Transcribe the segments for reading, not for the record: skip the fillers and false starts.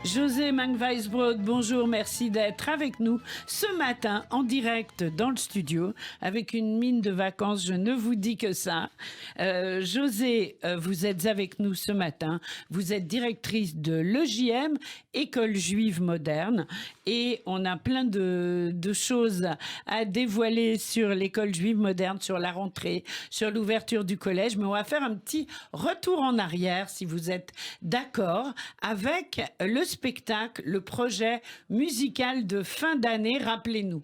José Mangweisbrod, bonjour, merci d'être avec nous ce matin en direct dans le studio avec une mine de vacances, je ne vous dis que ça. José, vous êtes avec nous ce matin, vous êtes directrice de l'EJM, École Juive Moderne, et on a plein de choses à dévoiler sur l'École Juive Moderne, sur la rentrée, sur l'ouverture du collège, mais on va faire un petit retour en arrière, si vous êtes d'accord, avec le spectacle, le projet musical de fin d'année, rappelez-nous.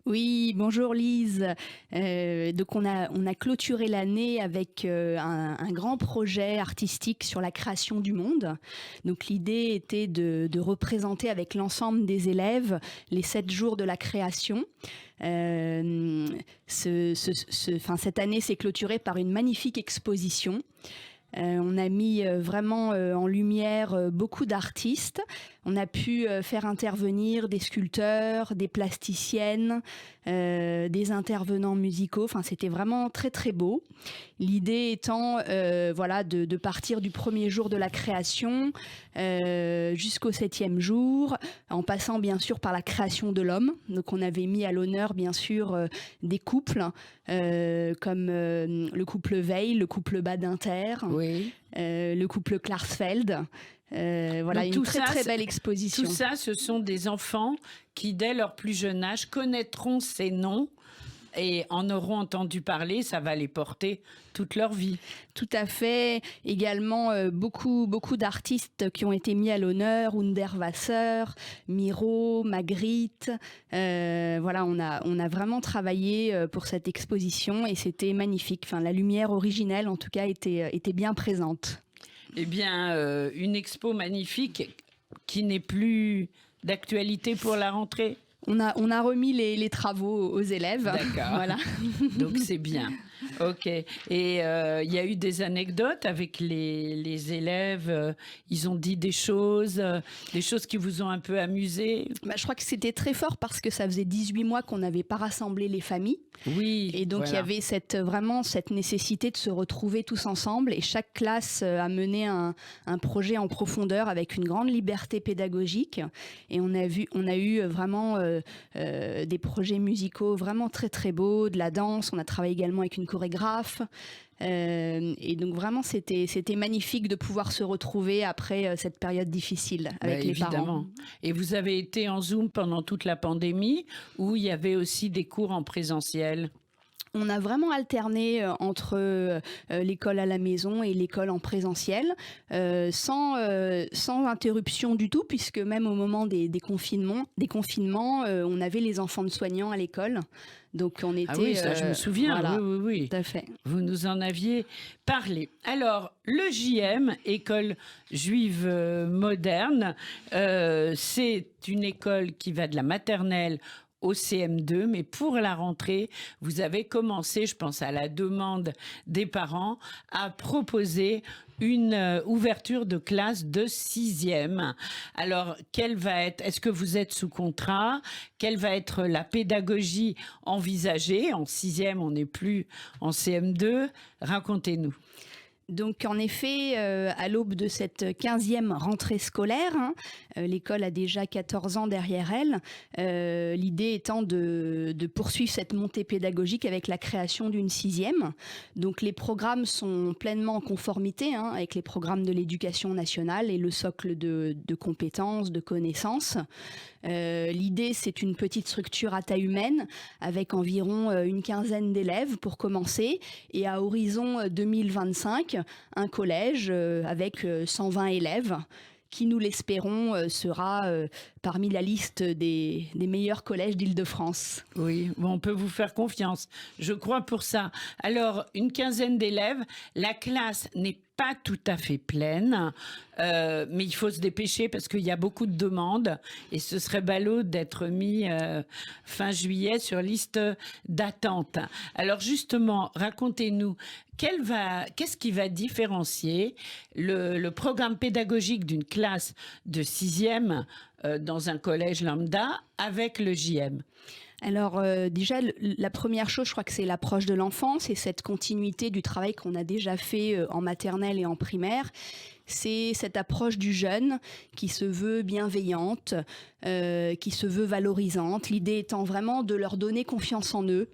Oui, bonjour Lise. Donc on a clôturé l'année avec un grand projet artistique sur la création du monde. Donc l'idée était de représenter avec l'ensemble des élèves les 7 jours de la création. Cette année s'est clôturée par une magnifique exposition. On a mis vraiment en lumière beaucoup d'artistes. On a pu faire intervenir des sculpteurs, des plasticiennes, des intervenants musicaux. Enfin, c'était vraiment très très beau. L'idée étant, de partir du premier jour de la création jusqu'au 7e jour, en passant bien sûr par la création de l'homme. Donc, on avait mis à l'honneur bien sûr des couples comme le couple Veil, le couple Badinter, oui. le couple Klarsfeld. Voilà, une très belle exposition. Tout ça, ce sont des enfants qui, dès leur plus jeune âge, connaîtront ces noms et en auront entendu parler. Ça va les porter toute leur vie. Tout à fait. Également, beaucoup d'artistes qui ont été mis à l'honneur. Underwasser, Miro, Magritte. Voilà, on a vraiment travaillé pour cette exposition et c'était magnifique. Enfin, la lumière originelle, en tout cas, était bien présente. Eh bien, une expo magnifique qui n'est plus d'actualité pour la rentrée. On a remis les travaux aux élèves. D'accord. Voilà. Donc c'est bien. Ok. Et il y a eu des anecdotes avec les élèves. Ils ont dit des choses qui vous ont un peu amusé. Je crois que c'était très fort parce que ça faisait 18 mois qu'on n'avait pas rassemblé les familles. Oui. Et donc il y avait vraiment cette nécessité de se retrouver tous ensemble. Et chaque classe a mené un projet en profondeur avec une grande liberté pédagogique. Et on a eu vraiment des projets musicaux vraiment très très beaux, de la danse. On a travaillé également avec une chorégraphe. Et donc vraiment c'était magnifique de pouvoir se retrouver après cette période difficile avec les parents. Et vous avez été en Zoom pendant toute la pandémie ou il y avait aussi des cours en présentiel? On a vraiment alterné entre l'école à la maison et l'école en présentiel, sans interruption du tout, puisque même au moment des confinements, on avait les enfants de soignants à l'école. Donc on était. Ah oui, ça je me souviens. Voilà, oui. Tout à fait. Vous nous en aviez parlé. Alors l'EJM, École Juive Moderne, c'est une école qui va de la maternelle au CM2, mais pour la rentrée, vous avez commencé, je pense à la demande des parents, à proposer une ouverture de classe de 6e. Alors, est-ce que vous êtes sous contrat? Quelle va être la pédagogie envisagée? En 6e, on n'est plus en CM2. Racontez-nous. Donc en effet, à l'aube de cette 15e rentrée scolaire, l'école a déjà 14 ans derrière elle, l'idée étant de poursuivre cette montée pédagogique avec la création d'une 6e. Donc les programmes sont pleinement en conformité avec les programmes de l'éducation nationale et le socle de compétences, de connaissances. L'idée, c'est une petite structure à taille humaine avec environ une quinzaine d'élèves pour commencer et à horizon 2025, un collège avec 120 élèves qui, nous l'espérons, sera parmi la liste des meilleurs collèges d'Île-de-France. Oui, bon, on peut vous faire confiance, je crois pour ça. Alors, une quinzaine d'élèves, la classe n'est pas tout à fait pleine, mais il faut se dépêcher parce qu'il y a beaucoup de demandes et ce serait ballot d'être mis fin juillet sur liste d'attente. Alors justement, racontez-nous, qu'est-ce qui va différencier le programme pédagogique d'une classe de 6e dans un collège lambda avec le JM? Alors déjà, la première chose, je crois que c'est l'approche de l'enfant, c'est cette continuité du travail qu'on a déjà fait en maternelle et en primaire. c'est cette approche du jeune qui se veut bienveillante, qui se veut valorisante. L'idée étant vraiment de leur donner confiance en eux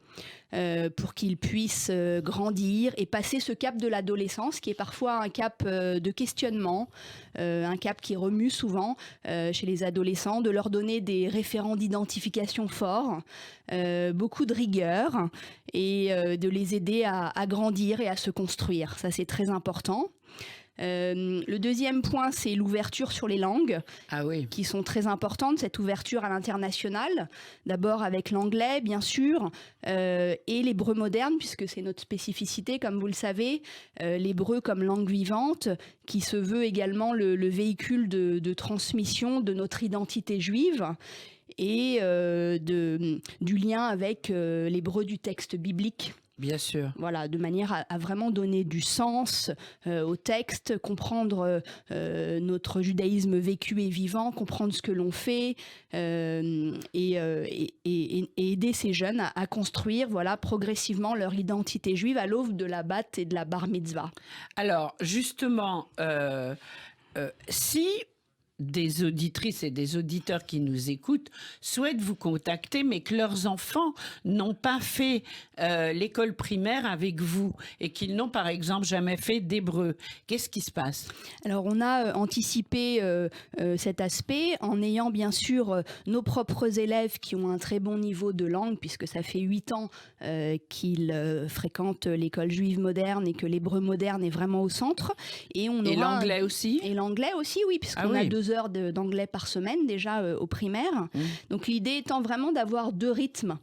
pour qu'ils puissent grandir et passer ce cap de l'adolescence qui est parfois un cap de questionnement, un cap qui remue souvent chez les adolescents, de leur donner des référents d'identification forts, beaucoup de rigueur et de les aider à grandir et à se construire. Ça, c'est très important. Le deuxième point, c'est l'ouverture sur les langues, qui sont très importantes, cette ouverture à l'international, d'abord avec l'anglais bien sûr, et l'hébreu moderne, puisque c'est notre spécificité comme vous le savez, l'hébreu comme langue vivante, qui se veut également le véhicule de transmission de notre identité juive, et du lien avec l'hébreu du texte biblique. Bien sûr. Voilà, de manière à vraiment donner du sens au texte, comprendre notre judaïsme vécu et vivant, comprendre ce que l'on fait et aider ces jeunes à construire progressivement leur identité juive à l'aube de la bat et de la bar mitzvah. Alors, justement, si des auditrices et des auditeurs qui nous écoutent souhaitent vous contacter, mais que leurs enfants n'ont pas fait l'école primaire avec vous et qu'ils n'ont par exemple jamais fait d'hébreu, qu'est-ce qui se passe? Alors on a anticipé cet aspect en ayant bien sûr nos propres élèves qui ont un très bon niveau de langue, puisque ça fait 8 ans qu'ils fréquentent l'école juive moderne et que l'hébreu moderne est vraiment au centre. Et l'anglais aussi? Et l'anglais aussi, oui, puisqu'on a 2 heures d'anglais par semaine déjà au primaire. Donc l'idée étant vraiment d'avoir 2 rythmes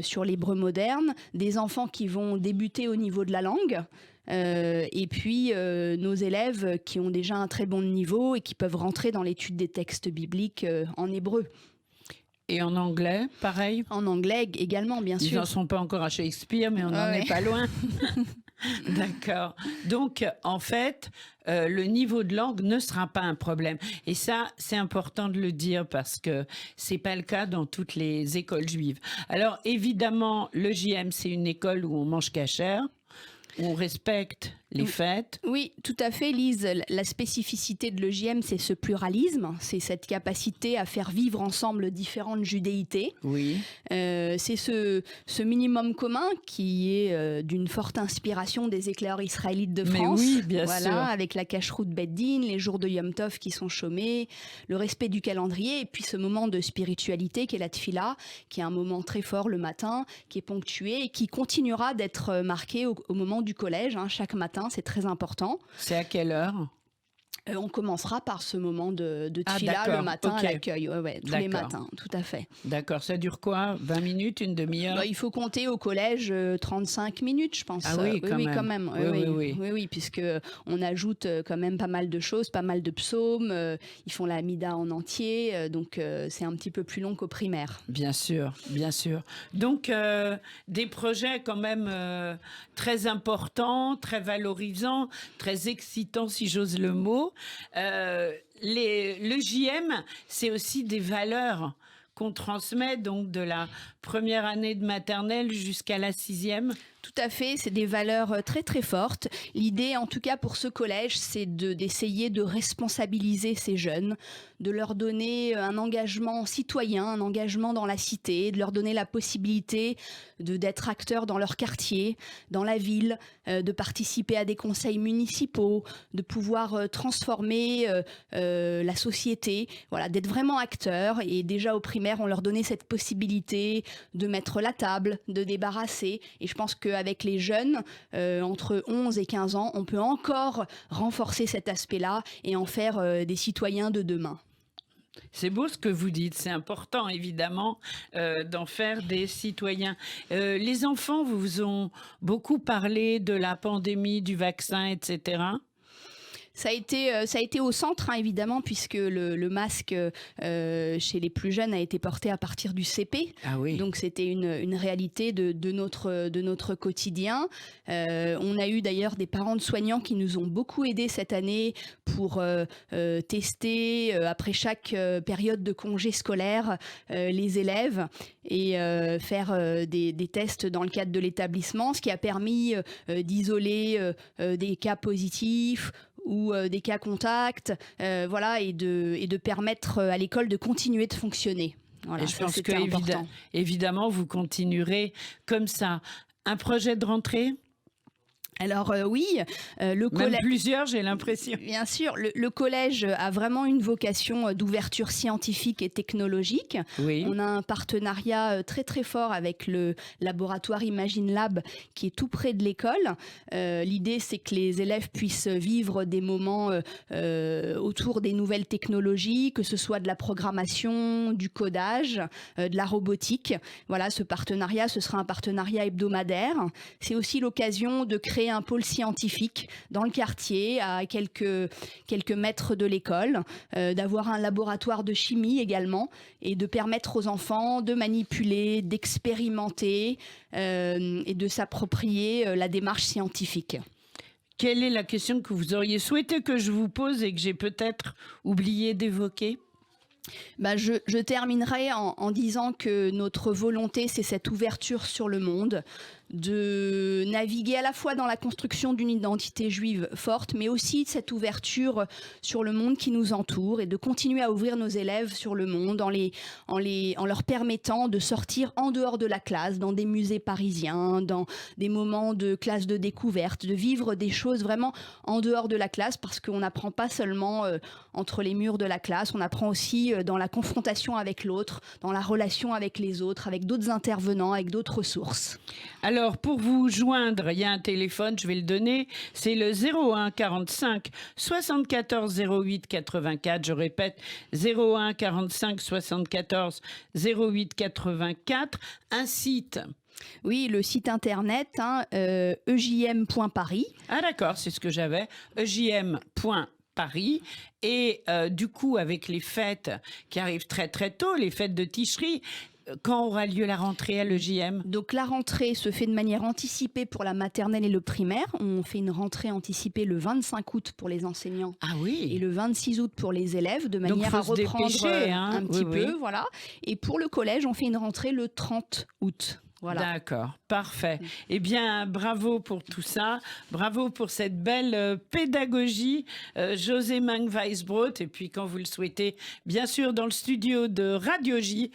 sur l'hébreu moderne, des enfants qui vont débuter au niveau de la langue, et puis nos élèves qui ont déjà un très bon niveau et qui peuvent rentrer dans l'étude des textes bibliques en hébreu. Et en anglais, pareil? En anglais également, bien sûr. Ils n'en sont pas encore à Shakespeare, mais on n'en est pas loin. D'accord. Donc, en fait, le niveau de langue ne sera pas un problème. Et ça, c'est important de le dire parce que c'est pas le cas dans toutes les écoles juives. Alors, évidemment, le JM, c'est une école où on mange cachère, où on respecte les fêtes. Oui, tout à fait, Lise. La spécificité de l'EJM, c'est ce pluralisme, c'est cette capacité à faire vivre ensemble différentes judéités. Oui. C'est ce minimum commun qui est d'une forte inspiration des éclaireurs israélites de France. Mais oui, bien sûr. Avec la cacheroute Beddin, les jours de Yom Tov qui sont chômés, le respect du calendrier, et puis ce moment de spiritualité qui est la tfila, qui est un moment très fort le matin, qui est ponctué et qui continuera d'être marqué au moment du collège, chaque matin. C'est très important. C'est à quelle heure? On commencera par ce moment de tfila le matin à l'accueil, tous les matins, tout à fait. D'accord, ça dure quoi? 20 minutes, une demi-heure? Il faut compter au collège 35 minutes, je pense. Ah oui, quand même. Oui, puisque on ajoute quand même pas mal de choses, pas mal de psaumes, ils font la Hamida en entier, donc c'est un petit peu plus long qu'au primaire. Bien sûr, bien sûr. Donc, des projets quand même très importants, très valorisants, très excitants, si j'ose le mot. Le JM, c'est aussi des valeurs qu'on transmet donc de la première année de maternelle jusqu'à la 6e. Tout à fait, c'est des valeurs très très fortes. L'idée, en tout cas pour ce collège, c'est d'essayer de responsabiliser ces jeunes, de leur donner un engagement citoyen, un engagement dans la cité, de leur donner la possibilité d'être acteurs dans leur quartier, dans la ville, de participer à des conseils municipaux, de pouvoir transformer la société, voilà, d'être vraiment acteurs. Et déjà au primaire, on leur donnait cette possibilité de mettre la table, de débarrasser. Et je pense qu'avec les jeunes, entre 11 et 15 ans, on peut encore renforcer cet aspect-là et en faire des citoyens de demain. C'est beau ce que vous dites, c'est important évidemment d'en faire des citoyens. Les enfants vous ont beaucoup parlé de la pandémie, du vaccin, etc. Ça a été au centre, évidemment, puisque le masque chez les plus jeunes a été porté à partir du CP. Ah oui. Donc c'était une réalité de notre quotidien. On a eu d'ailleurs des parents de soignants qui nous ont beaucoup aidés cette année pour tester après chaque période de congé scolaire les élèves et faire des tests dans le cadre de l'établissement, ce qui a permis d'isoler des cas positifs ou des cas contacts, voilà, et de permettre à l'école de continuer de fonctionner. Voilà, Et je ça, pense c'était que important. évidemment, vous continuerez comme ça. Un projet de rentrée? Alors oui, le Même collège. plusieurs, j'ai l'impression. Bien sûr, le collège a vraiment une vocation d'ouverture scientifique et technologique. Oui. On a un partenariat très très fort avec le laboratoire Imagine Lab qui est tout près de l'école. L'idée, c'est que les élèves puissent vivre des moments autour des nouvelles technologies, que ce soit de la programmation, du codage, de la robotique. Voilà, ce partenariat, ce sera un partenariat hebdomadaire. C'est aussi l'occasion de créer un pôle scientifique dans le quartier, à quelques mètres de l'école, d'avoir un laboratoire de chimie également, et de permettre aux enfants de manipuler, d'expérimenter et de s'approprier la démarche scientifique. Quelle est la question que vous auriez souhaité que je vous pose et que j'ai peut-être oublié d'évoquer? Je terminerai en disant que notre volonté, c'est cette ouverture sur le monde, de naviguer à la fois dans la construction d'une identité juive forte, mais aussi cette ouverture sur le monde qui nous entoure, et de continuer à ouvrir nos élèves sur le monde en leur permettant de sortir en dehors de la classe, dans des musées parisiens, dans des moments de classe de découverte, de vivre des choses vraiment en dehors de la classe, parce qu'on n'apprend pas seulement entre les murs de la classe, on apprend aussi dans la confrontation avec l'autre, dans la relation avec les autres, avec d'autres intervenants, avec d'autres ressources. Alors, pour vous joindre, il y a un téléphone, je vais le donner, c'est le 01 45 74 08 84. Je répète, 01 45 74 08 84. Un site. Oui, le site internet, ejm.paris. Ah d'accord, c'est ce que j'avais, ejm.paris. Et du coup, avec les fêtes qui arrivent très très tôt, les fêtes de Ticherie, quand aura lieu la rentrée à l'EJM? Donc la rentrée se fait de manière anticipée pour la maternelle et le primaire. On fait une rentrée anticipée le 25 août pour les enseignants. Ah oui. Et le 26 août pour les élèves, de manière à faut se reprendre dépêcher, hein. un petit Oui, peu. oui. Voilà. Et pour le collège, on fait une rentrée le 30 août. Voilà. D'accord, parfait. Eh bien, bravo pour tout ça. Bravo pour cette belle pédagogie, José Mang Weisbrot. Et puis, quand vous le souhaitez, bien sûr, dans le studio de Radio J,